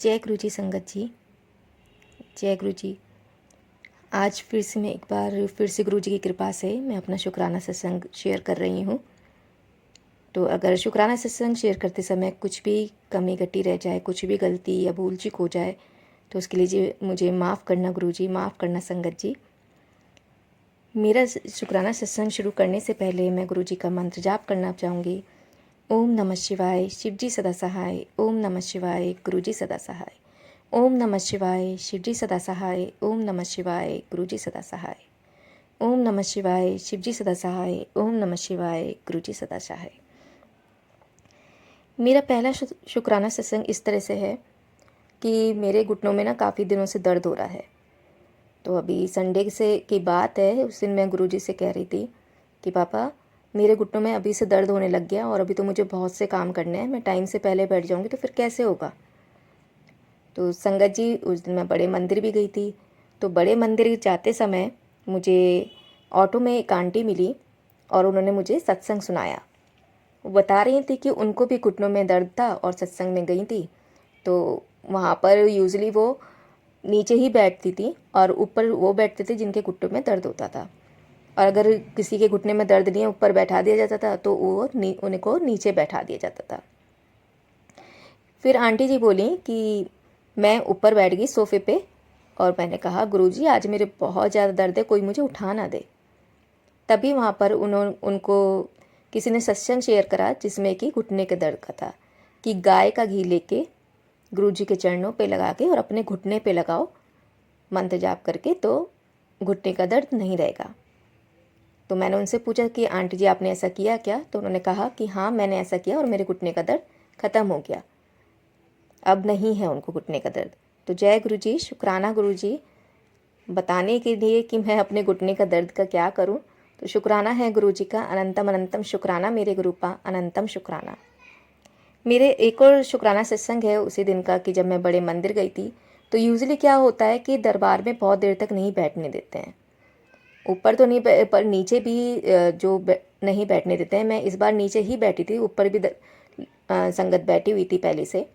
जय गुरु जी संगत जी। जय गुरु जी। आज फिर से मैं एक बार फिर से गुरु जी की कृपा से मैं अपना शुक्राना सत्संग शेयर कर रही हूँ। तो अगर शुक्राना सत्संग शेयर करते समय कुछ भी कमी घटी रह जाए, कुछ भी गलती या भूल चूक हो जाए, तो उसके लिए मुझे माफ़ करना गुरु जी, माफ़ करना संगत जी। मेरा शुक्राना सत्संग शुरू करने से पहले मैं गुरु जी का मंत्र जाप करना चाहूँगी। ओम नमः शिवाय, शिव जी सदा सहाय। ओम नमः शिवाय, गुरु जी सदा सहाय। ओम नमः शिवाय, शिव जी सदा सहाय। ओम नमः शिवाय, गुरु जी सदा सहाय। ओम नमः शिवाय, शिव जी सदा सहाय। ओम नमः शिवाय, गुरु जी सदा सहाय। मेरा पहला शुक्राना सत्संग इस तरह से है कि मेरे घुटनों में ना काफ़ी दिनों से दर्द हो रहा है। तो अभी संडे से की बात है, उस दिन मैं गुरुजी से कह रही थी कि पापा मेरे घुटनों में अभी से दर्द होने लग गया और अभी तो मुझे बहुत से काम करने हैं, मैं टाइम से पहले बैठ जाऊंगी तो फिर कैसे होगा। तो संगत जी उस दिन मैं बड़े मंदिर भी गई थी। तो बड़े मंदिर जाते समय मुझे ऑटो में एक आंटी मिली और उन्होंने मुझे सत्संग सुनाया। वो बता रही थी कि उनको भी घुटनों में दर्द था और सत्संग में गई थी। तो वहाँ पर यूज़ुअली वो नीचे ही बैठती थी और ऊपर वो बैठते थे जिनके घुटनों में दर्द होता था। और अगर किसी के घुटने में दर्द नहीं है, ऊपर बैठा दिया जाता था, तो वो उनको नीचे बैठा दिया जाता था। फिर आंटी जी बोली कि मैं ऊपर बैठ गई सोफ़े पे और मैंने कहा गुरुजी आज मेरे बहुत ज़्यादा दर्द है, कोई मुझे उठा ना दे। तभी वहाँ पर उनको किसी ने सत्संग शेयर करा जिसमें कि घुटने के दर्द का था कि गाय का घी लेके गुरुजी के चरणों पे लगा के और अपने घुटने पे लगाओ मंत्र जाप करके, तो घुटने का दर्द नहीं रहेगा। तो मैंने उनसे पूछा कि आंटी जी आपने ऐसा किया क्या? तो उन्होंने कहा कि हाँ मैंने ऐसा किया और मेरे घुटने का दर्द ख़त्म हो गया, अब नहीं है उनको घुटने का दर्द। तो जय गुरु जी, शुक्राना गुरु जी बताने के लिए कि मैं अपने घुटने का दर्द का क्या करूं। तो शुक्राना है गुरु जी का, अनंतम अनंतम शुक्राना मेरे गुरुपा, अनंतम शुक्राना। मेरे एक और शुक्राना सत्संग है उसी दिन का कि जब मैं बड़े मंदिर गई थी। तो यूजुअली क्या होता है कि दरबार में बहुत देर तक नहीं बैठने देते हैं, ऊपर तो नहीं पर नीचे भी नहीं बैठने देते हैं। मैं इस बार नीचे ही बैठी थी, ऊपर भी संगत बैठी हुई थी पहले से।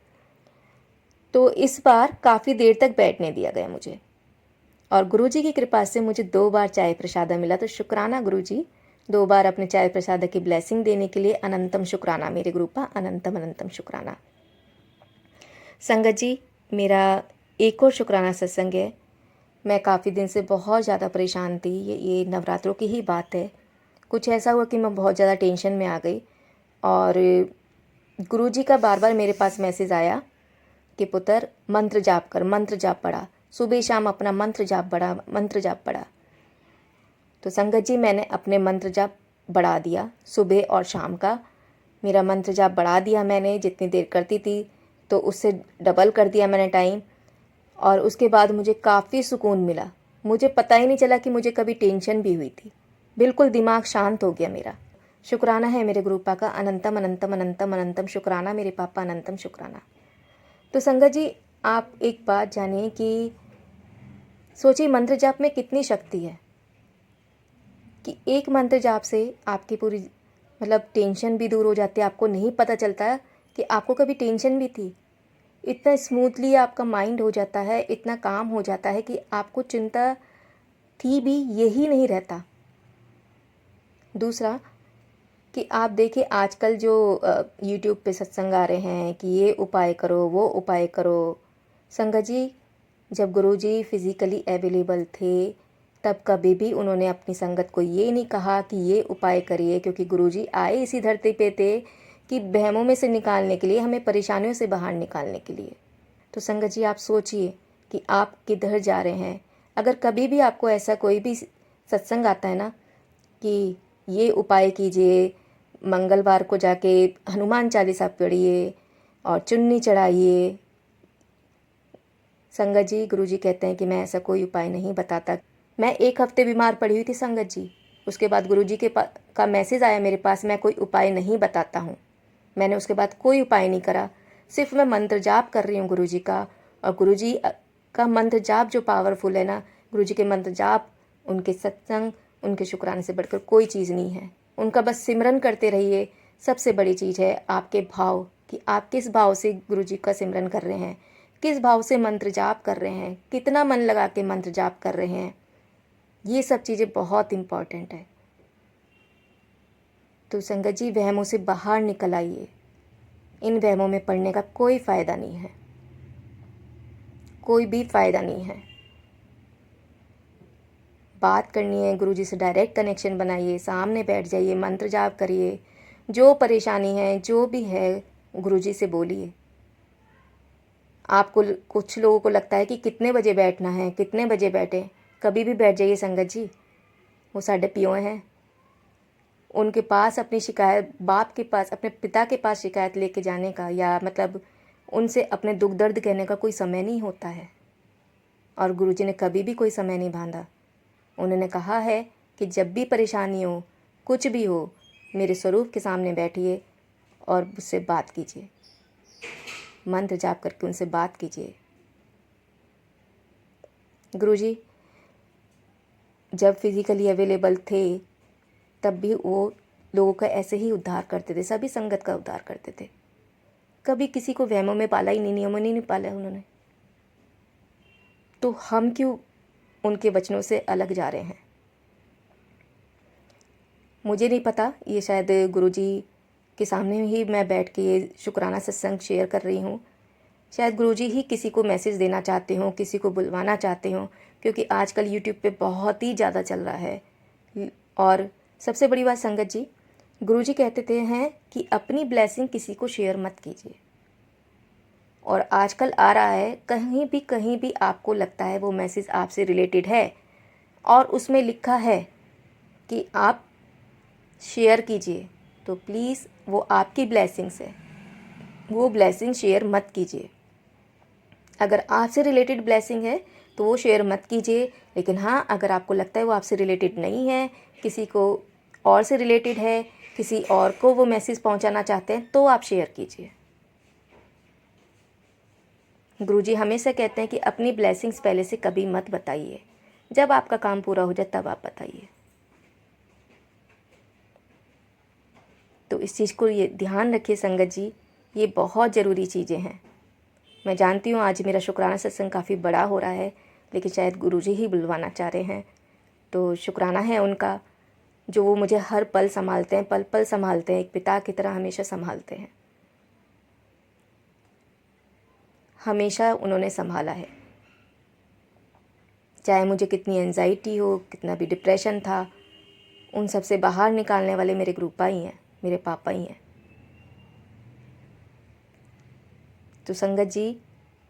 तो इस बार काफ़ी देर तक बैठने दिया गया मुझे और गुरुजी की कृपा से मुझे 2 बार चाय प्रसादा मिला। तो शुक्राना गुरुजी, 2 बार अपने चाय प्रसादा की ब्लेसिंग देने के लिए अनंतम शुक्राना मेरे गुरुपा, अनंतम अनंतम शुक्राना। संगत जी मेरा एक और शुक्राना सत्संग है। मैं काफ़ी दिन से बहुत ज़्यादा परेशान थी। ये नवरात्रों की ही बात है। कुछ ऐसा हुआ कि मैं बहुत ज़्यादा टेंशन में आ गई और गुरुजी का बार बार मेरे पास मैसेज आया कि पुत्र मंत्र जाप कर, मंत्र जाप पढ़ा, सुबह शाम अपना मंत्र जाप बढ़ा, मंत्र जाप पढ़ा। तो संगत जी मैंने अपने मंत्र जाप बढ़ा दिया, सुबह और शाम का मेरा मंत्र जाप बढ़ा दिया मैंने। जितनी देर करती थी तो उससे डबल कर दिया मैंने टाइम और उसके बाद मुझे काफ़ी सुकून मिला। मुझे पता ही नहीं चला कि मुझे कभी टेंशन भी हुई थी। बिल्कुल दिमाग शांत हो गया मेरा। शुक्राना है मेरे गुरुपा का, अनंतम अनंतम अनंतम अनंतम शुक्राना मेरे पापा, अनंतम शुक्राना। तो संगत जी आप एक बात जानिए कि सोचिए मंत्र जाप में कितनी शक्ति है कि एक मंत्र जाप से आपकी पूरी टेंशन भी दूर हो जाती है। आपको नहीं पता चलता कि आपको कभी टेंशन भी थी। इतना स्मूथली आपका माइंड हो जाता है, इतना काम हो जाता है कि आपको चिंता थी भी यही नहीं रहता। दूसरा कि आप देखिए आजकल जो यूट्यूब पे सत्संग आ रहे हैं कि ये उपाय करो, वो उपाय करो। संगत जी जब गुरुजी फिज़िकली अवेलेबल थे तब कभी भी उन्होंने अपनी संगत को ये नहीं कहा कि ये उपाय करिए, क्योंकि गुरुजी आए इसी धरती पे थे कि बहमों में से निकालने के लिए, हमें परेशानियों से बाहर निकालने के लिए। तो संगत जी आप सोचिए कि आप किधर जा रहे हैं। अगर कभी भी आपको ऐसा कोई भी सत्संग आता है ना कि ये उपाय कीजिए, मंगलवार को जाके हनुमान चालीसा पढ़िए और चुन्नी चढ़ाइए, संगत जी गुरुजी कहते हैं कि मैं ऐसा कोई उपाय नहीं बताता। मैं 1 हफ्ते बीमार पड़ी हुई थी संगत जी, उसके बाद गुरुजी का मैसेज आया मेरे पास, मैं कोई उपाय नहीं बताता हूँ। मैंने उसके बाद कोई उपाय नहीं करा, सिर्फ मैं मंत्र जाप कर रही हूँ गुरुजी का। और गुरुजी का मंत्र जाप जो पावरफुल है ना, गुरुजी के मंत्र जाप, उनके सत्संग, उनके शुक्राने से बढ़कर कोई चीज़ नहीं है। उनका बस सिमरन करते रहिए। सबसे बड़ी चीज़ है आपके भाव, कि आप किस भाव से गुरुजी का सिमरन कर रहे हैं, किस भाव से मंत्र जाप कर रहे हैं, कितना मन लगा के मंत्र जाप कर रहे हैं, ये सब चीज़ें बहुत इम्पॉर्टेंट है। तो संगत जी, वहमों से बाहर निकल आइए। इन वहमों में पड़ने का कोई फ़ायदा नहीं है, कोई भी फ़ायदा नहीं है। बात करनी है, गुरुजी से डायरेक्ट कनेक्शन बनाइए, सामने बैठ जाइए, मंत्र जाप करिए, जो परेशानी है जो भी है गुरुजी से बोलिए। आपको कुछ लोगों को लगता है कि कितने बजे बैठना है, कितने बजे बैठे, कभी भी बैठ जाइए संगत जी। वो साढ़े पियो हैं, उनके पास अपनी शिकायत, बाप के पास, अपने पिता के पास शिकायत लेके जाने का, या मतलब उनसे अपने दुख दर्द कहने का कोई समय नहीं होता है। और गुरुजी ने कभी भी कोई समय नहीं बांधा। उन्होंने कहा है कि जब भी परेशानी हो, कुछ भी हो, मेरे स्वरूप के सामने बैठिए और उससे बात कीजिए, मंत्र जाप करके उनसे बात कीजिए। गुरुजी जब फिज़िकली अवेलेबल थे तब भी वो लोगों का ऐसे ही उद्धार करते थे, सभी संगत का उद्धार करते थे। कभी किसी को वहमों में पाला ही नहीं, नियमों नहीं पाला उन्होंने। तो हम क्यों उनके वचनों से अलग जा रहे हैं? मुझे नहीं पता, ये शायद गुरुजी के सामने ही मैं बैठ के ये शुक्राना सत्संग शेयर कर रही हूँ। शायद गुरुजी ही किसी को मैसेज देना चाहते हों, किसी को बुलवाना चाहते हों, क्योंकि आजकल यूट्यूब पे बहुत ही ज़्यादा चल रहा है। और सबसे बड़ी बात संगत जी, गुरुजी कहते थे हैं कि अपनी ब्लेसिंग किसी को शेयर मत कीजिए। और आजकल आ रहा है, कहीं भी आपको लगता है वो मैसेज आपसे रिलेटेड है और उसमें लिखा है कि आप शेयर कीजिए, तो प्लीज़ वो आपकी ब्लेसिंग्स है, वो ब्लेसिंग शेयर मत कीजिए। अगर आपसे रिलेटेड ब्लेसिंग है तो वो शेयर मत कीजिए। लेकिन हाँ, अगर आपको लगता है वो आपसे रिलेटेड नहीं है, किसी को और से रिलेटेड है, किसी और को वो मैसेज पहुंचाना चाहते हैं, तो आप शेयर कीजिए। गुरुजी हमेशा कहते हैं कि अपनी ब्लेसिंग्स पहले से कभी मत बताइए, जब आपका काम पूरा हो जाए तब आप बताइए। तो इस चीज़ को ये ध्यान रखिए संगत जी, ये बहुत ज़रूरी चीज़ें हैं। मैं जानती हूँ आज मेरा शुक्राना सत्संग काफ़ी बड़ा हो रहा है, लेकिन शायद गुरुजी ही बुलवाना चाह रहे हैं। तो शुक्राना है उनका, जो वो मुझे हर पल संभालते हैं, पल पल संभालते हैं, एक पिता की तरह हमेशा संभालते हैं। हमेशा उन्होंने संभाला है, चाहे मुझे कितनी एंजाइटी हो, कितना भी डिप्रेशन था, उन सब से बाहर निकालने वाले मेरे गुरुपा ही हैं, मेरे पापा ही हैं। तो संगत जी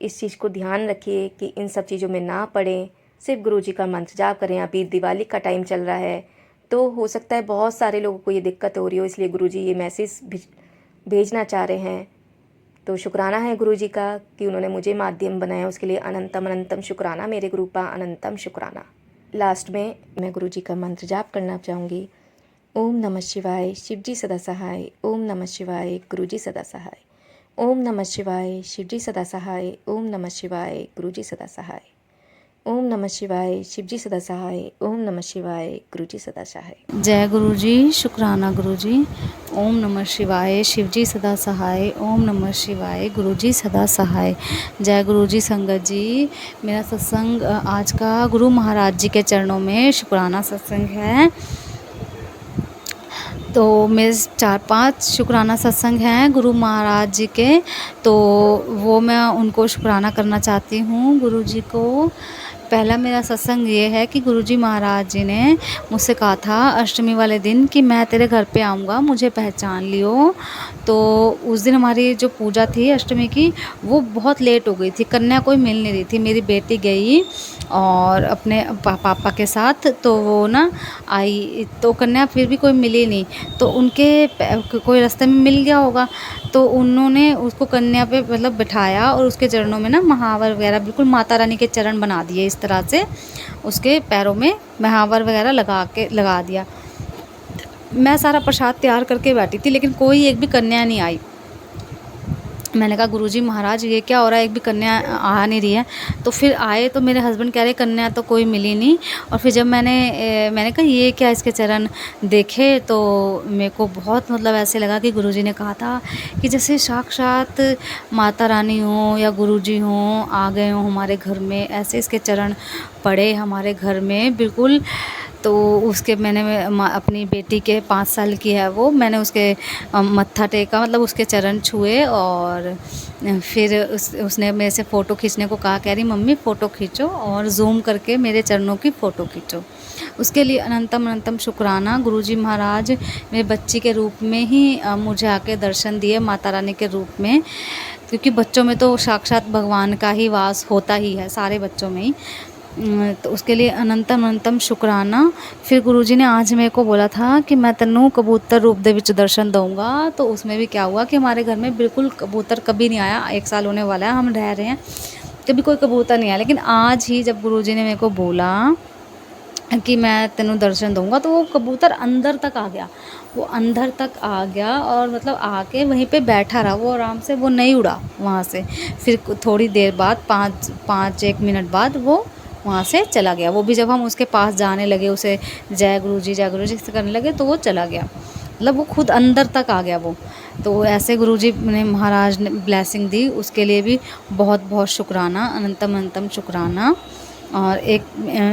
इस चीज़ को ध्यान रखिए कि इन सब चीज़ों में ना पड़ें, सिर्फ गुरुजी का मंत्र जाप करें। अभी दिवाली का टाइम चल रहा है, तो हो सकता है बहुत सारे लोगों को ये दिक्कत हो रही हो, इसलिए गुरुजी ये मैसेज भेजना चाह रहे हैं। तो शुक्राना है गुरुजी का कि उन्होंने मुझे माध्यम बनाया, उसके लिए अनंतम अनंतम शुक्राना मेरे गुरुपा, अनंतम शुक्राना। लास्ट में मैं गुरुजी का मंत्र जाप करना चाहूँगी। ओम नमः शिवाय, शिवजी सदा सहाय। ओम नमः शिवाय, गुरुजी सदा सहाय। ओम नमः शिवाय, शिवजी सदा सहाय। ओम नमः शिवाय, गुरुजी सदा सहाय। ओम नमः शिवाय, शिवजी सदा सहाय। ओम नमः शिवाय, गुरुजी सदा सहाय। जय गुरुजी, शुक्राना गुरुजी। ओम नमः शिवाय, शिवजी सदा सहाय। ओम नमः शिवाय, गुरुजी सदा सहाय। जय गुरुजी संगत जी, मेरा सत्संग आज का गुरु महाराज जी के चरणों में शुक्राना सत्संग है। तो मेरे 4-5 शुक्राना सत्संग हैं गुरु महाराज जी के, तो वो मैं उनको शुक्राना करना चाहती हूँ गुरु जी को। पहला मेरा सत्संग ये है कि गुरुजी महाराज जी ने मुझसे कहा था अष्टमी वाले दिन कि मैं तेरे घर पे आऊँगा, मुझे पहचान लियो। तो उस दिन हमारी जो पूजा थी अष्टमी की, वो बहुत लेट हो गई थी, कन्या कोई मिल नहीं रही थी। मेरी बेटी गई और अपने पापा के साथ, तो वो ना आई, तो कन्या फिर भी कोई मिली नहीं। तो उनके कोई रास्ते में मिल गया होगा, तो उन्होंने उसको कन्या पे मतलब बिठाया और उसके चरणों में ना महावर वगैरह, बिल्कुल माता रानी के चरण बना दिए, इस तरह से उसके पैरों में महावर वगैरह लगा दिया। मैं सारा प्रसाद तैयार करके बैठी थी, लेकिन कोई एक भी कन्या नहीं आई। मैंने कहा गुरुजी महाराज ये क्या हो रहा है, एक भी कन्या आ नहीं रही है। तो फिर आए तो मेरे हस्बैंड कह रहे कन्या तो कोई मिली नहीं। और फिर जब मैंने कहा ये क्या, इसके चरण देखे तो मेरे को बहुत मतलब ऐसे लगा कि गुरुजी ने कहा था कि जैसे साक्षात माता रानी हो या गुरुजी हों आ गए हों हमारे घर में, ऐसे इसके चरण पड़े हमारे घर में बिल्कुल। तो उसके मैंने अपनी बेटी के 5 साल की है वो, मैंने उसके मत्था टेका, मतलब उसके चरण छुए। और फिर उसने मेरे से फ़ोटो खींचने को कहा, कह रही मम्मी फ़ोटो खींचो और ज़ूम करके मेरे चरणों की फ़ोटो खींचो। उसके लिए अनंतम अनंतम शुक्राना। गुरुजी महाराज मेरे बच्ची के रूप में ही मुझे आके दर्शन दिए, माता रानी के रूप में, क्योंकि बच्चों में तो साक्षात भगवान का ही वास होता ही है, सारे बच्चों में ही। तो उसके लिए अनंतम अनंतम शुक्राना। फिर गुरुजी ने आज मेरे को बोला था कि मैं तेनू कबूतर रूप दे विच दर्शन दूंगा। तो उसमें भी क्या हुआ कि हमारे घर में बिल्कुल कबूतर कभी नहीं आया, 1 साल होने वाला है हम रह रहे हैं, कभी कोई कबूतर नहीं आया। लेकिन आज ही जब गुरुजी ने मेरे को बोला कि मैं तेनू दर्शन दूंगा, तो वो कबूतर अंदर तक आ गया, वो अंदर तक आ गया और मतलब आके वहीं पे बैठा रहा, वो आराम से, वो नहीं उड़ा वहाँ से। फिर थोड़ी देर बाद 1 मिनट बाद वो वहाँ से चला गया। वो भी जब हम उसके पास जाने लगे, उसे जय गुरु जी से करने लगे तो वो चला गया, मतलब वो खुद अंदर तक आ गया वो। तो ऐसे गुरुजी ने महाराज ने ब्लेसिंग दी, उसके लिए भी बहुत बहुत शुक्राना, अनंतम अनंतम शुक्राना। और एक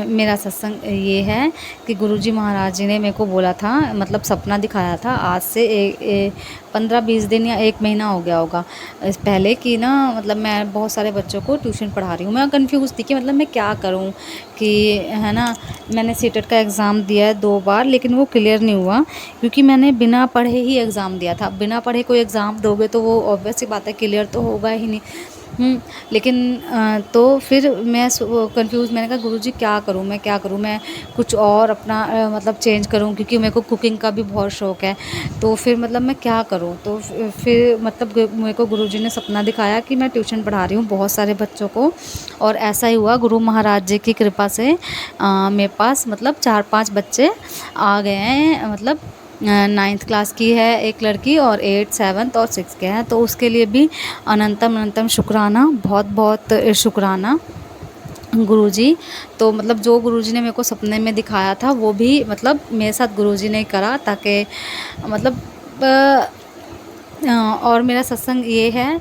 मेरा सत्संग ये है कि गुरुजी महाराज जी ने मेरे को बोला था, मतलब सपना दिखाया था आज से 15-20 दिन या 1 महीना हो गया होगा इस पहले, कि ना मतलब मैं बहुत सारे बच्चों को ट्यूशन पढ़ा रही हूँ। मैं कंफ्यूज थी कि मतलब मैं क्या करूँ, कि है ना, मैंने सीटेट का एग्ज़ाम दिया है 2 बार, लेकिन वो क्लियर नहीं हुआ, क्योंकि मैंने बिना पढ़े ही एग्ज़ाम दिया था। बिना पढ़े कोई एग्ज़ाम दोगे तो वो ऑब्वियस सी बात है क्लियर तो होगा ही नहीं। लेकिन तो फिर मैं कंफ्यूज, मैंने कहा गुरुजी क्या करूँ, मैं क्या करूँ, मैं कुछ और अपना मतलब चेंज करूँ, क्योंकि मेरे को कुकिंग का भी बहुत शौक़ है। तो फिर मतलब मैं क्या करूँ, तो फिर मतलब मेरे को गुरुजी ने सपना दिखाया कि मैं ट्यूशन पढ़ा रही हूँ बहुत सारे बच्चों को। और ऐसा ही हुआ, गुरु महाराज जी की कृपा से मेरे पास मतलब 4-5 बच्चे आ गए हैं, मतलब 9th क्लास की है एक लड़की और 8th 7th और 6th के हैं। तो उसके लिए भी अनंतम अनंतम शुक्राना, बहुत बहुत शुक्राना गुरुजी। तो मतलब जो गुरुजी ने मेरे को सपने में दिखाया था वो भी मतलब मेरे साथ गुरुजी ने करा, ताकि मतलब और मेरा सत्संग ये है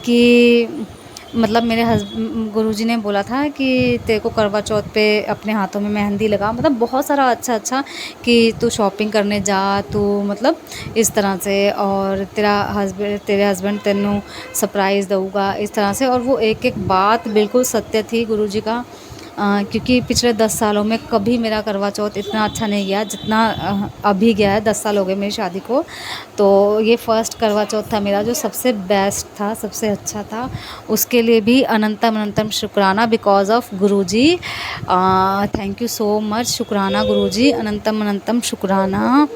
कि मतलब मेरे गुरुजी ने बोला था कि तेरे को करवा चौथ पे अपने हाथों में मेहंदी लगा, मतलब बहुत सारा अच्छा अच्छा, कि तू शॉपिंग करने जा, तू मतलब इस तरह से, और तेरे हस्बैंड तेनू सरप्राइज़ दूँगा इस तरह से। और वो एक एक बात बिल्कुल सत्य थी गुरुजी का, क्योंकि पिछले 10 सालों में कभी मेरा करवा चौथ इतना अच्छा नहीं गया जितना अभी गया है। 10 साल हो गए मेरी शादी को, तो ये फर्स्ट करवा चौथ था मेरा जो सबसे बेस्ट था, सबसे अच्छा था। उसके लिए भी अनंतम अनंतम शुक्राना, because of Guruji. Thank you so much, शुक्राना गुरुजी, अनंतम अनंतम शुक्राना।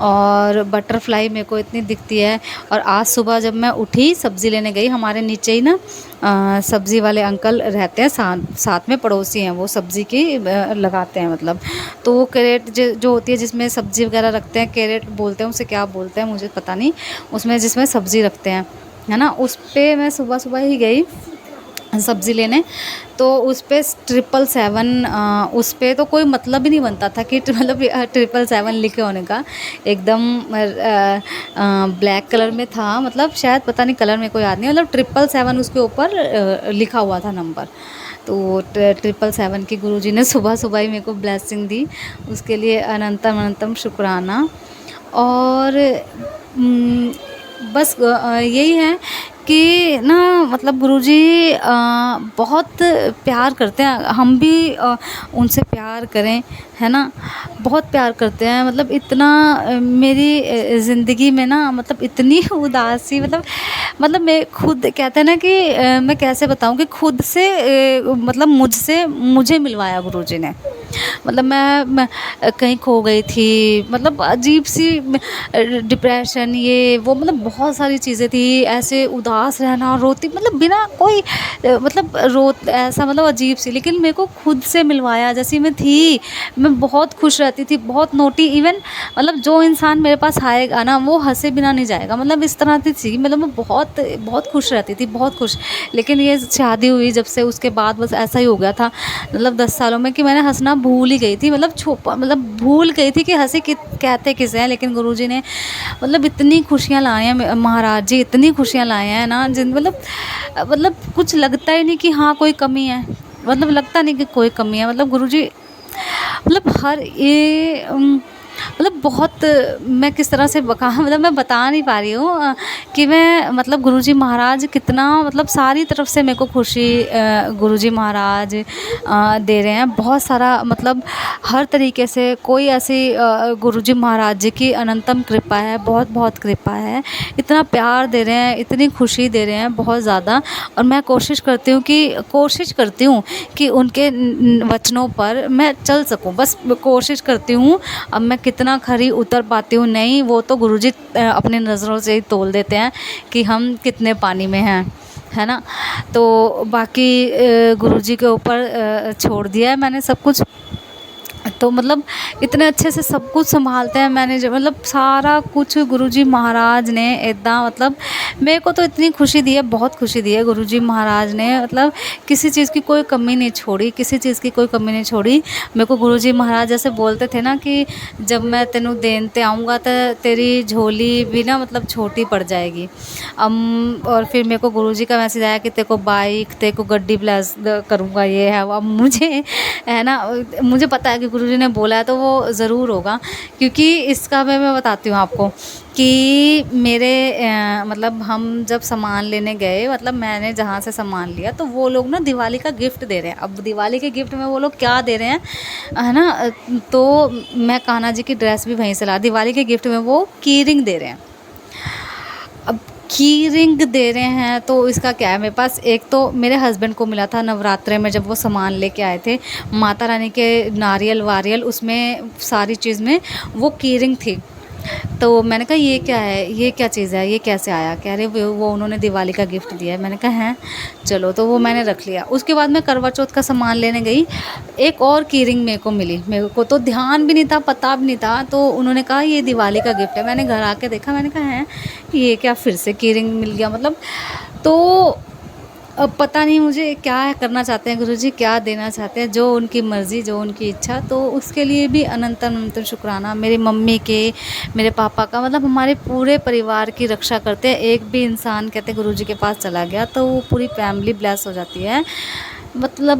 और बटरफ्लाई मेरे को इतनी दिखती है। और आज सुबह जब मैं उठी, सब्ज़ी लेने गई, हमारे नीचे ही ना सब्ज़ी वाले अंकल रहते हैं, साथ में पड़ोसी हैं, वो सब्ज़ी की लगाते हैं मतलब। तो वो कैरेट जो होती है जिसमें सब्ज़ी वगैरह रखते हैं, कैरेट बोलते हैं उसे, क्या बोलते हैं मुझे पता नहीं, उसमें जिसमें सब्ज़ी रखते हैं, है ना, उस पर मैं सुबह सुबह ही गई सब्ज़ी लेने। तो उस पे 777, उस पे तो कोई मतलब ही नहीं बनता था कि मतलब 777 लिखे होने का। एकदम ब्लैक कलर में था, मतलब शायद पता नहीं, कलर मेरे को याद नहीं, मतलब 777 उसके ऊपर लिखा हुआ था नंबर। तो 777 की गुरुजी ने सुबह सुबह ही मेरे को ब्लेसिंग दी, उसके लिए अनंतम अनंतम शुक्राना। और बस यही है कि ना मतलब गुरुजी बहुत प्यार करते हैं, हम भी उनसे प्यार करें, है ना, बहुत प्यार करते हैं। मतलब इतना मेरी ज़िंदगी में ना मतलब इतनी उदासी, मतलब मैं खुद कहते हैं ना कि मैं कैसे बताऊं कि खुद से मतलब मुझे मिलवाया गुरुजी ने। मतलब मैं कहीं खो गई थी, मतलब अजीब सी डिप्रेशन ये वो, मतलब बहुत सारी चीज़ें थी, ऐसे उदास रहना, रोती, मतलब बिना कोई मतलब रो ऐसा, मतलब अजीब सी, लेकिन मेरे को खुद से मिलवाया जैसी मैं थी। मैं बहुत खुश रहती थी, बहुत नोटी, इवन मतलब जो इंसान मेरे पास आएगा ना वो हंसे बिना नहीं जाएगा, मतलब इस तरह की थी। मतलब मैं बहुत बहुत खुश रहती थी, बहुत खुश। लेकिन ये शादी हुई जब से, उसके बाद बस ऐसा ही हो गया था, मतलब 10 सालों में, कि मैंने हंसना भूल ही गई थी, मतलब छुपा, मतलब भूल गई थी कि हंसी कहते किसे हैं। लेकिन गुरुजी ने मतलब इतनी खुशियाँ लाई हैं, महाराज जी इतनी खुशियाँ लाए हैं ना, जिन मतलब कुछ लगता ही नहीं कि हाँ कोई कमी है, मतलब लगता नहीं कि कोई कमी है। मतलब गुरुजी मतलब हर ये मतलब बहुत, मैं किस तरह से मतलब मैं बता नहीं पा रही हूँ कि मैं, मतलब गुरुजी महाराज कितना, मतलब सारी तरफ से मेरे को खुशी गुरुजी महाराज दे रहे हैं बहुत सारा, मतलब हर तरीके से। कोई ऐसी गुरुजी महाराज जी की अनंतम कृपा है, बहुत बहुत कृपा है, इतना प्यार दे रहे हैं, इतनी खुशी दे रहे हैं बहुत ज़्यादा। और मैं कोशिश करती हूँ कि उनके वचनों पर मैं चल सकूँ, बस कोशिश करती हूँ। अब मैं कितना खरी उतर पाती हूँ नहीं, वो तो गुरुजी अपनी नज़रों से ही तोल देते हैं कि हम कितने पानी में हैं, है ना। तो बाकी गुरुजी के ऊपर छोड़ दिया है मैंने सब कुछ। तो मतलब इतने अच्छे से सब कुछ सँभालते हैं, मैंने मतलब सारा कुछ गुरुजी महाराज ने इतना, मतलब मेरे को तो इतनी खुशी दी है, बहुत खुशी दी है गुरुजी महाराज ने, मतलब किसी चीज़ की कोई कमी नहीं छोड़ी, किसी चीज़ की कोई कमी नहीं छोड़ी। मेरे को गुरुजी महाराज जैसे बोलते थे ना कि जब मैं तेनू देन ते आऊँगा तो तेरी झोली भी ना मतलब छोटी पड़ जाएगी। और फिर मेरे को गुरुजी का मैसेज आया कि तेरे को बाइक, तेरे को गड्डी ब्लेस करूँगा, ये है वो। अब मुझे है ना, मुझे पता है कि गुरुजी ने बोला है तो वो ज़रूर होगा, क्योंकि इसका मैं बताती हूँ आपको कि मेरे मतलब हम जब सामान लेने गए, मतलब मैंने जहाँ से सामान लिया, तो वो लोग ना दिवाली का गिफ्ट दे रहे हैं। अब दिवाली के गिफ्ट में वो लोग क्या दे रहे हैं, है ना, तो मैं कान्हा जी की ड्रेस भी वहीं से ला, दिवाली के गिफ्ट में वो की रिंग दे रहे हैं। अब की रिंग दे रहे हैं तो इसका क्या है, मेरे पास एक तो मेरे हस्बैंड को मिला था नवरात्रे में, जब वो सामान लेके आए थे माता रानी के नारियल वारियल, उसमें सारी चीज़ में वो की रिंग थी। तो मैंने कहा ये क्या है, ये क्या चीज़ है, ये कैसे आया, कह रहे वो उन्होंने दिवाली का गिफ्ट दिया है। मैंने कहा हैं, चलो, तो वो मैंने रख लिया। उसके बाद मैं करवा चौथ का सामान लेने गई, एक और की रिंग मेरे को मिली, मेरे को तो ध्यान भी नहीं था, पता भी नहीं था। तो उन्होंने कहा ये दिवाली का गिफ्ट है। मैंने घर आके देखा, मैंने कहा हैं ये क्या, फिर से की रिंग मिल गया, मतलब। तो अब पता नहीं मुझे क्या करना चाहते हैं गुरुजी, क्या देना चाहते हैं, जो उनकी मर्ज़ी, जो उनकी इच्छा। तो उसके लिए भी अनंत अनंत शुक्राना मेरी मम्मी के, मेरे पापा का, मतलब हमारे पूरे परिवार की रक्षा करते हैं। एक भी इंसान कहते हैं गुरुजी के पास चला गया तो वो पूरी फैमिली ब्लेस हो जाती है। मतलब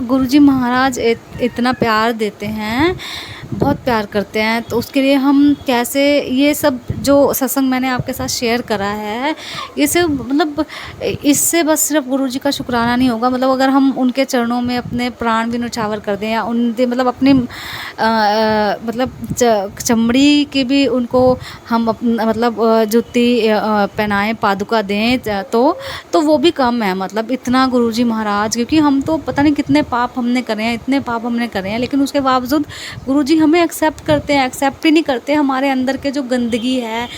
गुरुजी महाराज इतना प्यार देते हैं, बहुत प्यार करते हैं। तो उसके लिए हम कैसे, ये सब जो सत्संग मैंने आपके साथ शेयर करा है, ये सब मतलब इससे बस सिर्फ गुरुजी का शुक्राना नहीं होगा। मतलब अगर हम उनके चरणों में अपने प्राण भी न्यौछावर कर दें, या उनके मतलब अपनी मतलब चमड़ी की भी उनको हम मतलब जूती पहनाएं, पादुका दें, तो वो भी कम है। मतलब इतना गुरुजी महाराज, क्योंकि हम तो पता नहीं कितने पाप हमने करे हैं, इतने पाप हमने करे हैं, लेकिन उसके बावजूद गुरुजी हमें एक्सेप्ट करते हैं, एक्सेप्ट ही नहीं करते हमारे अंदर के जो गंदगी है,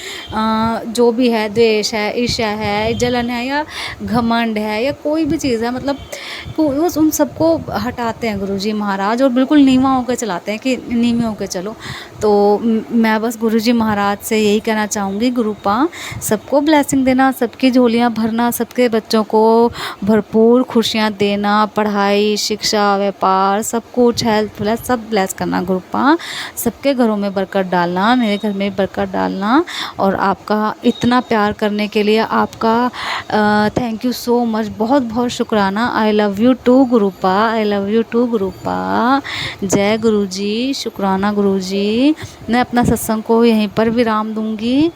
जो भी है, द्वेष है, ईर्ष्या है, जलन है, या घमंड है, या कोई भी चीज़ है, मतलब वो उन सबको हटाते हैं गुरुजी महाराज, और बिल्कुल नीवा होकर चलाते हैं कि नीवे होकर चलो। तो मैं बस गुरुजी महाराज से यही कहना चाहूँगी, गुरुपा सबको ब्लेसिंग देना, सबकी झोलियाँ भरना, सबके बच्चों को भरपूर खुशियाँ देना, पढ़ाई, शिक्षा, व्यापार, सब कुछ, हेल्थ ब्लेस, सब ब्लेस करना गुरुपा, सबके घरों में बरकत डालना, मेरे घर में बरकत डालना। और आपका इतना प्यार करने के लिए आपका थैंक यू सो मच, बहुत बहुत शुक्राना। I love you too Gurupa, I love you too Gurupa. जय गुरुजी, शुक्राना गुरुजी। मैं अपना सत्संग को यहीं पर विराम दूंगी।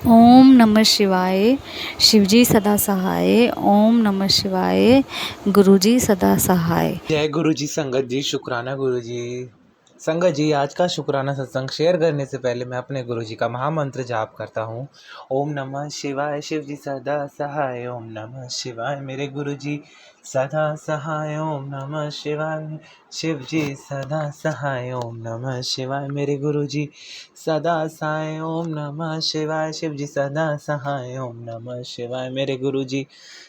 ओम नमः शिवाय, शिवजी सदा सहाय। ओम नमः शिवाय, गुरुजी सदा सहाय। जय गुरु जी, संगत जी, शुक्राना गुरु जी। संगत जी, आज का शुक्राना सत्संग शेयर करने से पहले मैं अपने गुरुजी का महामंत्र जाप करता हूँ। ओम नमः शिवाय, शिव जी सदा सहाय। ओम नमः शिवाय, मेरे गुरुजी सदा सहाय। ओम नमः शिवाय, शिव जी सदा सहाय। ओम नमः शिवाय, मेरे गुरुजी सदा सहाय। ओम नमः शिवाय, शिव जी सदा सहाय। ओम नमः शिवाय, मेरे गुरुजी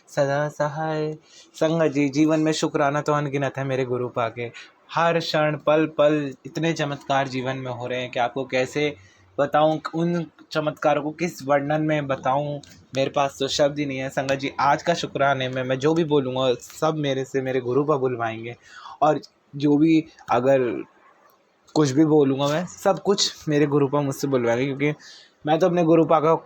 सदा सहाय। संगत जी, जीवन में शुक्राना तो अनगिनत है मेरे गुरु पाके। हर क्षण पल पल इतने चमत्कार जीवन में हो रहे हैं कि आपको कैसे बताऊं, उन चमत्कारों को किस वर्णन में बताऊं, मेरे पास तो शब्द ही नहीं है। संगत जी, आज का शुक्राने में मैं जो भी बोलूँगा सब मेरे से मेरे गुरु पर बुलवाएंगे, और जो भी अगर कुछ भी बोलूँगा मैं सब कुछ मेरे गुरु पर मुझसे बुलवाएंगे, क्योंकि मैं तो अपने गुरु पा का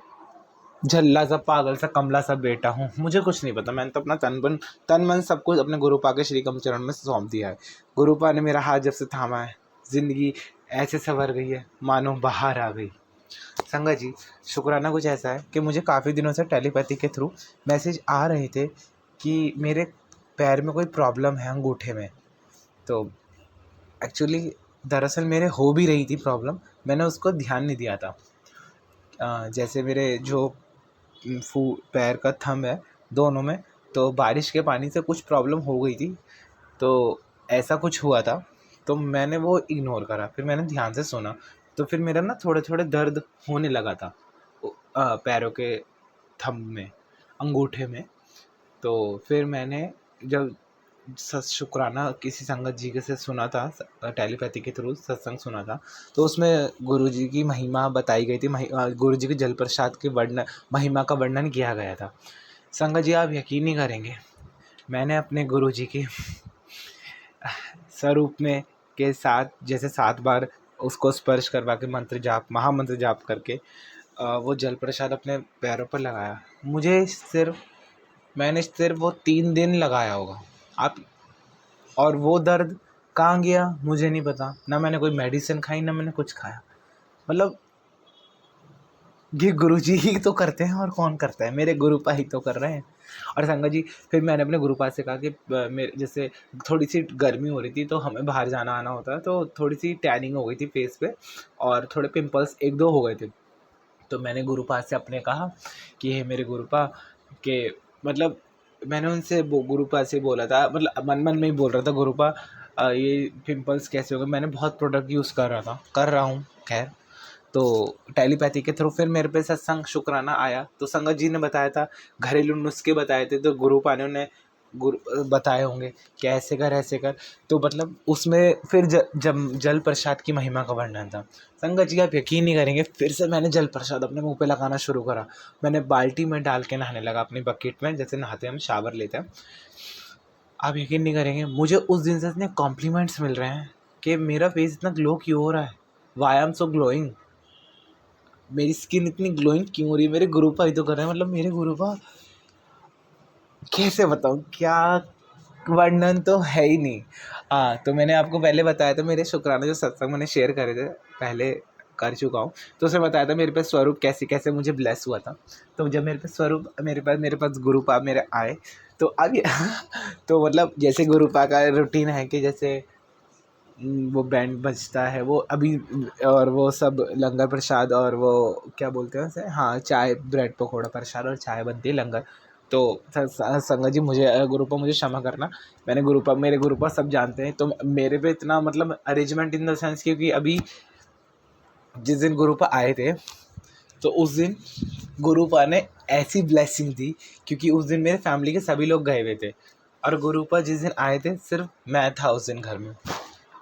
झल्ला सा पागल सा कमला सा बेटा हूँ। मुझे कुछ नहीं पता, मैंने तो अपना तन मन सब कुछ अपने गुरुपा के श्री कम चरण में सौंप दिया है। गुरुपा ने मेरा हाथ जब से थामा है, जिंदगी ऐसे संवर गई है मानो बाहर आ गई। संगत जी, शुक्राना कुछ ऐसा है कि मुझे काफ़ी दिनों से टेलीपैथी के थ्रू मैसेज आ रहे थे कि मेरे पैर में कोई प्रॉब्लम है, अंगूठे में। तो एक्चुअली दरअसल मेरे हो भी रही थी प्रॉब्लम, मैंने उसको ध्यान नहीं दिया था। जैसे मेरे जो पैर का थंब है दोनों में, तो बारिश के पानी से कुछ प्रॉब्लम हो गई थी, तो ऐसा कुछ हुआ था। तो मैंने वो इग्नोर करा, फिर मैंने ध्यान से सुना, तो फिर मेरा ना थोड़े थोड़े दर्द होने लगा था पैरों के थंब में, अंगूठे में। तो फिर मैंने जब शुक्राना किसी संगत जी के से सुना था, टेलीपैथी के थ्रू सत्संग सुना था, तो उसमें गुरुजी की महिमा बताई गई थी। गुरुजी के जल प्रसाद के वर्णन, महिमा का वर्णन किया गया था। संगत जी, आप यकीन नहीं करेंगे, मैंने अपने गुरुजी के स्वरूप में के साथ जैसे 7 बार उसको स्पर्श करवा के मंत्र जाप, महामंत्र जाप करके वो जल प्रसाद अपने पैरों पर लगाया। मैंने सिर्फ वो 3 दिन लगाया होगा आप, और वो दर्द कहाँ गया मुझे नहीं पता। ना मैंने कोई मेडिसिन खाई, ना मैंने कुछ खाया। मतलब ये गुरुजी ही तो करते हैं, और कौन करता है, मेरे गुरुपा ही तो कर रहे हैं। और संगत जी, फिर मैंने अपने गुरुपा से कहा कि मेरे जैसे थोड़ी सी गर्मी हो रही थी, तो हमें बाहर जाना आना होता है, तो थोड़ी सी टैनिंग हो गई थी फेस पे, और थोड़े पिंपल्स 1-2 हो गए थे। तो मैंने गुरुपा से अपने कहा कि हे मेरे गुरुपा के, मतलब मैंने उनसे गुरुपा से बोला था, मतलब मन मन में ही बोल रहा था, गुरुपा ये पिंपल्स कैसे हो गए। मैंने बहुत प्रोडक्ट यूज़ कर रहा हूँ खैर। तो टेलीपैथी के थ्रू फिर मेरे पे सत्संग शुक्राना आया, तो संगत जी ने बताया था, घरेलू नुस्खे बताए थे, तो गुरुपा ने उन्हें बताए होंगे कि ऐसे कर ऐसे कर। तो मतलब उसमें फिर जब जल प्रसाद की महिमा का वर्णन था। संगत जी, आप यकीन नहीं करेंगे, फिर से मैंने जल प्रसाद अपने मुंह पे लगाना शुरू करा। मैंने बाल्टी में डाल के नहाने लगा, अपनी बकेट में, जैसे नहाते हम शावर लेते हैं। आप यकीन नहीं करेंगे, मुझे उस दिन से इतने कॉम्प्लीमेंट्स मिल रहे हैं कि मेरा फेस इतना ग्लो क्यों हो रहा है, why I am so glowing, मेरी स्किन इतनी ग्लोइंग क्यों हो रही है। मेरे गुरुपा ही तो कर रहे हैं, मतलब मेरे गुरुपा, कैसे बताऊँ, क्या वर्णन तो है ही नहीं। हाँ, तो मैंने आपको पहले बताया था, मेरे शुक्राना जो सत्संग मैंने शेयर करे थे पहले कर चुका हूँ, तो उसमें बताया था मेरे पे स्वरूप कैसे कैसे मुझे ब्लेस हुआ था। तो जब मेरे पे स्वरूप, मेरे पास गुरुपा मेरे आए, तो अब तो मतलब जैसे गुरुपा का रूटीन है कि जैसे वो बैंड बजता है, वो अभी, और वो सब लंगर प्रसाद, और वो क्या बोलते हैं उसे, हाँ, चाय, ब्रेड पकौड़ा प्रसाद और चाय बनती है लंगर। तो संगत जी, मुझे गुरुपा मुझे क्षमा करना, मैंने गुरुपा, मेरे गुरुपा सब जानते हैं, तो मेरे पे इतना मतलब अरेंजमेंट इन द सेंस, क्योंकि अभी जिस दिन गुरुपा आए थे, तो उस दिन गुरुपा ने ऐसी ब्लेसिंग दी, क्योंकि उस दिन मेरे फैमिली के सभी लोग गए हुए थे, और गुरुपा जिस दिन आए थे सिर्फ मैं था उस दिन घर में,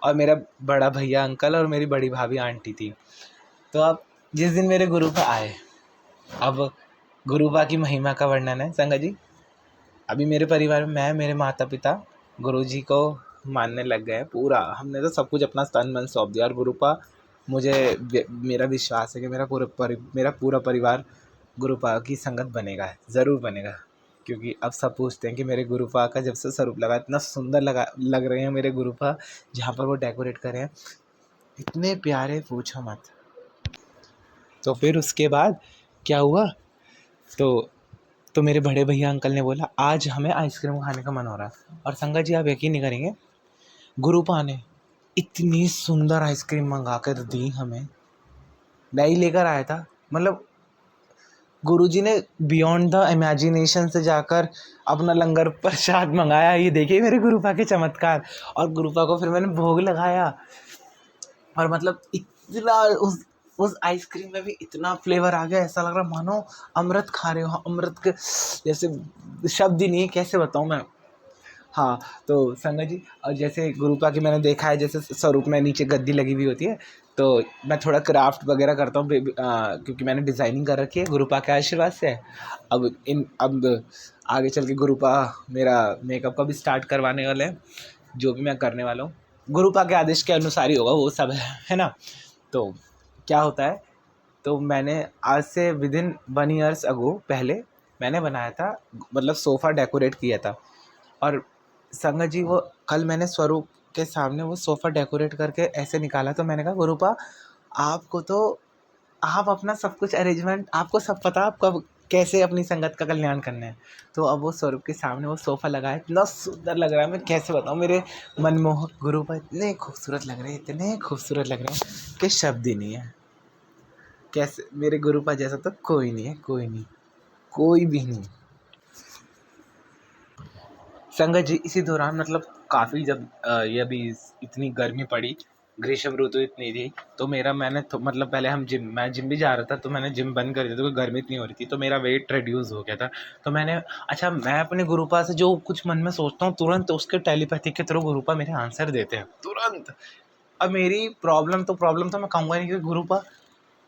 और मेरा बड़ा भैया अंकल और मेरी बड़ी भाभी आंटी थी। तो अब जिस दिन मेरे गुरुपा आए, अब गुरुपा की महिमा का वर्णन है संगत जी। अभी मेरे परिवार में मैं, मेरे माता पिता गुरुजी को मानने लग गए हैं पूरा। हमने तो सब कुछ अपना तन मन सौंप दिया, और गुरुपा, मुझे मेरा विश्वास है कि मेरा पूरा परिवार गुरुपा की संगत बनेगा, ज़रूर बनेगा। क्योंकि अब सब पूछते हैं कि मेरे गुरुपा का जब से स्वरूप लगा, इतना सुंदर लग रहे हैं मेरे गुरुपा, जहाँ पर वो डेकोरेट करे हैं, इतने प्यारे, पूछो मत। तो फिर उसके बाद क्या हुआ, तो मेरे बड़े भैया अंकल ने बोला, आज हमें आइसक्रीम खाने का मन हो रहा है। और संगत जी, आप यकीन नहीं करेंगे, गुरुपा ने इतनी सुंदर आइसक्रीम मंगा कर दी हमें, मैं ही लेकर आया था। मतलब गुरुजी ने बियॉन्ड द इमेजिनेशन से जाकर अपना लंगर प्रसाद मंगाया। ये देखिए मेरे गुरुपा के चमत्कार। और गुरुपा को फिर मैंने भोग लगाया, और मतलब इतना उस आइसक्रीम में भी इतना फ्लेवर आ गया, ऐसा लग रहा मानो अमृत खा रहे हो, अमृत के जैसे शब्द ही नहीं है, कैसे बताऊँ मैं। हाँ, तो संगत जी, और जैसे गुरुपा की मैंने देखा है, जैसे स्वरूप में नीचे गद्दी लगी हुई होती है, तो मैं थोड़ा क्राफ्ट वगैरह करता हूँ क्योंकि मैंने डिज़ाइनिंग कर रखी है गुरुपा के आशीर्वाद से। अब आगे चल के गुरुपा मेरा मेकअप का भी स्टार्ट करवाने वाले हैं, जो भी मैं करने वाला हूँ गुरुपा के आदेश के अनुसार ही होगा वो सब, है ना। तो क्या होता है, तो मैंने आज से विदिन 1 ईयर्स अगो पहले मैंने बनाया था, मतलब सोफ़ा डेकोरेट किया था। और संगत जी, वो कल मैंने स्वरूप के सामने वो सोफ़ा डेकोरेट करके ऐसे निकाला, तो मैंने कहा गुरुपा आपको तो, आप अपना सब कुछ अरेंजमेंट, आपको सब पता, आप कब कैसे अपनी संगत का कल्याण करना है। तो अब वो स्वरूप के सामने वो सोफ़ा लगा है, इतना सुंदर लग रहा है, मैं कैसे बताऊँ। मेरे मनमोहक गुरुपा इतने खूबसूरत लग रहे हैं, इतने खूबसूरत लग रहे हैं कि शब्द ही नहीं है। कैसे, मेरे गुरुपा जैसा तो कोई नहीं है, कोई नहीं, कोई भी नहीं। संगत जी, इसी दौरान मतलब काफ़ी जब ये अभी इतनी गर्मी पड़ी, ग्रीष्म ऋतु इतनी थी, तो मैंने तो मतलब पहले मैं जिम भी जा रहा था, तो मैंने जिम बंद कर दिया था क्योंकि गर्मी इतनी हो रही थी, तो मेरा वेट रिड्यूस हो गया था। तो मैंने, अच्छा, मैं अपने गुरुपा से जो कुछ मन में सोचता हूँ तुरंत उसके टेलीपैथी के थ्रू गुरुपा मेरे आंसर देते हैं तुरंत। अब मेरी प्रॉब्लम तो मैं कहूँगा नहीं, क्योंकि गुरुपा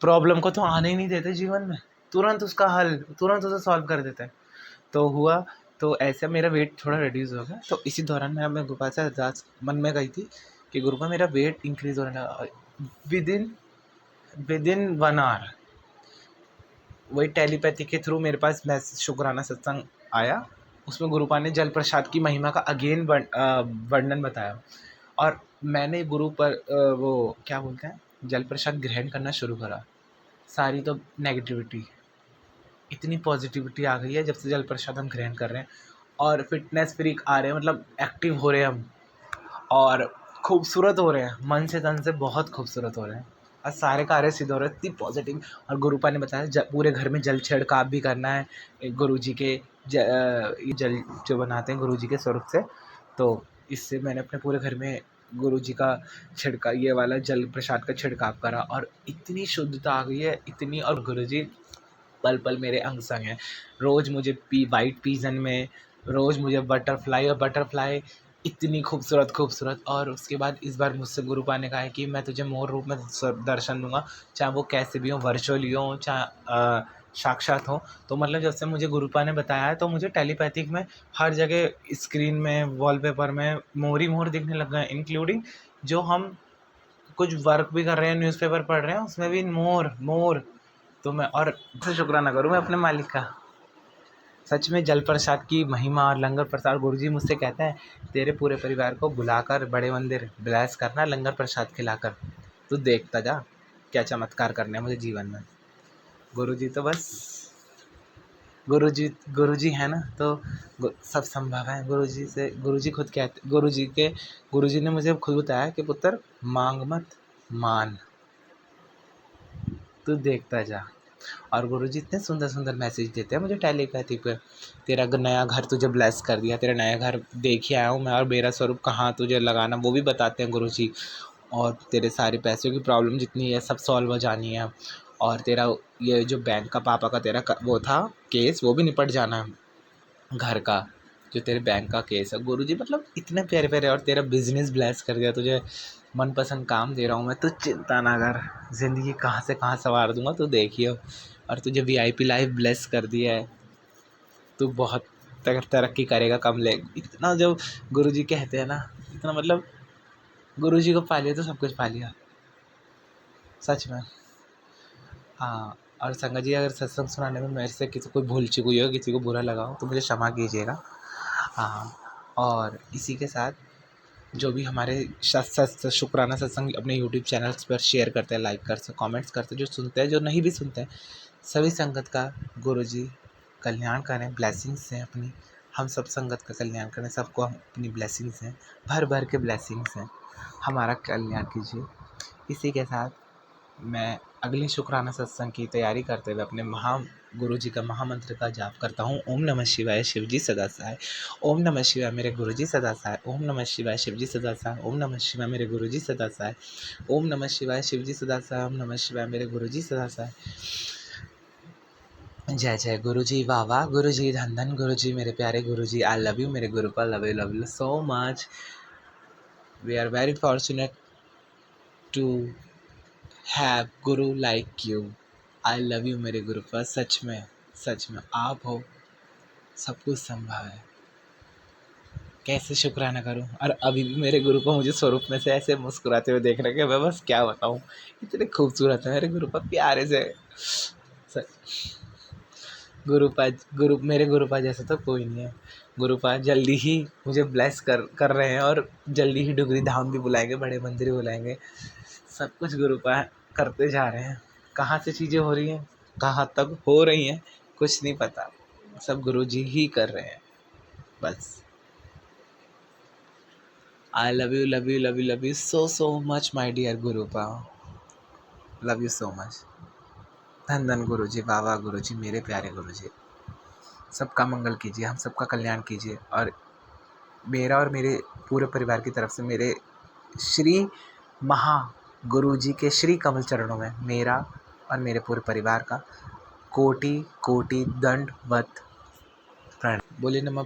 प्रॉब्लम को तो आने ही नहीं देते जीवन में, तुरंत उसका हल, तुरंत उसे सॉल्व कर देते हैं। तो हुआ, तो ऐसे मेरा वेट थोड़ा रिड्यूस हो गया। तो इसी दौरान मैं अपने गुरुपा से अरदास मन में गई थी कि गुरुपा मेरा वेट इंक्रीज होने लगा, विदिन विदिन 1 आवर वही टेलीपैथी के थ्रू मेरे पास शुक्राना सत्संग आया। उसमें गुरुपा ने जल प्रसाद की महिमा का अगेन वर्णन बताया, और मैंने गुरु पर वो क्या बोलते हैं, जल प्रसाद ग्रहण करना शुरू करा। सारी तो नेगेटिविटी, इतनी पॉजिटिविटी आ गई है जब से जल प्रसाद हम ग्रहण कर रहे हैं, और फिटनेस फ्रीक आ रहे हैं, मतलब एक्टिव हो रहे हैं हम, और खूबसूरत हो रहे हैं, मन से तन से बहुत खूबसूरत हो रहे हैं, और सारे कार्य सिद्ध हो रहे हैं, इतनी पॉजिटिव। और गुरुपा ने बताया पूरे घर में जल छिड़काव भी करना है गुरु जी के ये जल जो बनाते हैं गुरु जी के स्वरूप से। तो इससे मैंने अपने पूरे घर में गुरु जी का छिड़का, ये वाला जल प्रसाद का छिड़काव करा, और इतनी शुद्धता आ गई है, इतनी। और गुरु जी पल पल मेरे अंग संग हैं। रोज़ मुझे वाइट पिजन में, रोज़ मुझे बटरफ्लाई इतनी खूबसूरत खूबसूरत। और उसके बाद इस बार मुझसे गुरुपा ने कहा है कि मैं तुझे मोर रूप में दर्शन दूंगा, चाहे वो कैसे भी हो, वर्चुअली हो चाहे साक्षात हो। तो मतलब जब से मुझे गुरुपा ने बताया है, तो मुझे टेलीपैथिक में हर जगह, स्क्रीन में, वॉलपेपर में मोर ही मोर दिखने लग गए, इंक्लूडिंग जो हम कुछ वर्क भी कर रहे हैं, न्यूज़पेपर पढ़ रहे हैं, उसमें भी मोर मोर। तो मैं और से शुक्राना करूँ मैं अपने मालिक का। सच में जल प्रसाद की महिमा और लंगर प्रसाद, गुरुजी मुझसे कहते हैं तेरे पूरे परिवार को बुलाकर बड़े मंदिर ब्लेस करना, लंगर प्रसाद खिलाकर, तू देखता जा क्या चमत्कार करने हैं मुझे जीवन में। गुरुजी तो बस गुरुजी है ना, तो सब संभव है। गुरुजी खुद कहते, गुरुजी ने मुझे खुद बताया कि पुत्र मांग मत, मान, तू देखता जा। और गुरुजी इतने सुंदर सुंदर मैसेज देते हैं मुझे टेलीपैथी पे। तेरा नया घर तुझे ब्लेस कर दिया, तेरा नया घर देख ही आया हूँ मैं, और मेरा स्वरूप कहाँ तुझे लगाना वो भी बताते हैं गुरुजी। और तेरे सारे पैसों की प्रॉब्लम जितनी है सब सॉल्व हो जानी है, और तेरा ये जो बैंक का पापा का तेरा वो था केस, वो भी निपट जाना है, घर का जो तेरे बैंक का केस है। गुरुजी मतलब इतने प्यारे प्यारे। और तेरा बिजनेस ब्लेस कर दिया, तुझे मनपसंद काम दे रहा हूँ मैं, तू चिंता ना कर, ज़िंदगी कहाँ से कहाँ संवार दूंगा, तू देखियो। और तुझे वीआईपी लाइफ ब्लेस कर दिया है, तू बहुत तरक्की करेगा, कम ले, इतना जो गुरुजी कहते हैं ना, इतना मतलब गुरुजी को पा लिया तो सब कुछ पा लिया, सच में। हाँ, और संगत जी, अगर सत्संग सुनाने में मेरे से किसी को भूल चूक हुई हो, किसी को बुरा लगा हो, तो मुझे क्षमा कीजिएगा। हाँ, और इसी के साथ जो भी हमारे शुक्राना सत्संग अपने यूट्यूब चैनल्स पर शेयर करते हैं, लाइक करते हैं, कमेंट्स करते हैं, जो सुनते हैं, जो नहीं भी सुनते हैं, सभी संगत का गुरुजी कल्याण करें, ब्लेसिंग्स हैं अपनी, हम सब संगत का कल्याण करें, सबको हम अपनी ब्लेसिंग्स हैं, भर भर के ब्लेसिंग्स हैं। हमारा कल्याण कीजिए। इसी के साथ मैं अगले शुक्राना सत्संग की तैयारी करते हुए अपने गुरु जी का महामंत्र का जाप करता हूँ। ओम नमः शिवाय, शिव जी सदा सहाय। ओम नमः शिवाय, मेरे गुरु जी सदा सहाय। ओम नमः शिवाय, शिव जी सदा सहाय। ओम नमः शिवाय, मेरे गुरु जी सदा सहाय। ओम नमः शिवाय, शिव जी सदा सहाय। ओम नमः शिवाय, मेरे गुरु जी सदा सहाय। जय जय गुरु जी, वाह वाह गुरु जी, धन धन गुरु जी, मेरे प्यारे गुरु जी। आई लव यू मेरे Gurupal, love you so much. We are very fortunate to have guru like you. I love you मेरे गुरुपाल। सच में आप हो, सब कुछ संभव है। कैसे शुक्राना करूं। और अभी भी मेरे गुरु को मुझे स्वरूप में से ऐसे मुस्कुराते हुए देख रहे कि मैं बस क्या बताऊं, इतने खूबसूरत है मेरे गुरुपा, प्यारे से। गुरु मेरे गुरुपा जैसा तो कोई नहीं है। गुरुपा जल्दी ही मुझे ब्लेस कर रहे हैं, और जल्दी ही डुगरी धाम भी बुलाएंगे, बड़े मंदिर बुलाएंगे। सब कुछ गुरुपा करते जा रहे हैं। कहाँ से चीज़ें हो रही हैं, कहाँ तक हो रही हैं, कुछ नहीं पता। सब गुरु जी ही कर रहे हैं बस। I love you so much my dear Gurupa. Love you so much. धन धन गुरु जी, वाह वाह गुरु जी, मेरे प्यारे गुरु जी। सबका मंगल कीजिए, हम सबका कल्याण कीजिए। और मेरा और मेरे पूरे परिवार की तरफ से मेरे श्री महा गुरु जी के श्री कमल चरणों में मेरा और मेरे पूरे परिवार का कोटि कोटि दंडवत प्रणाम। बोले नमः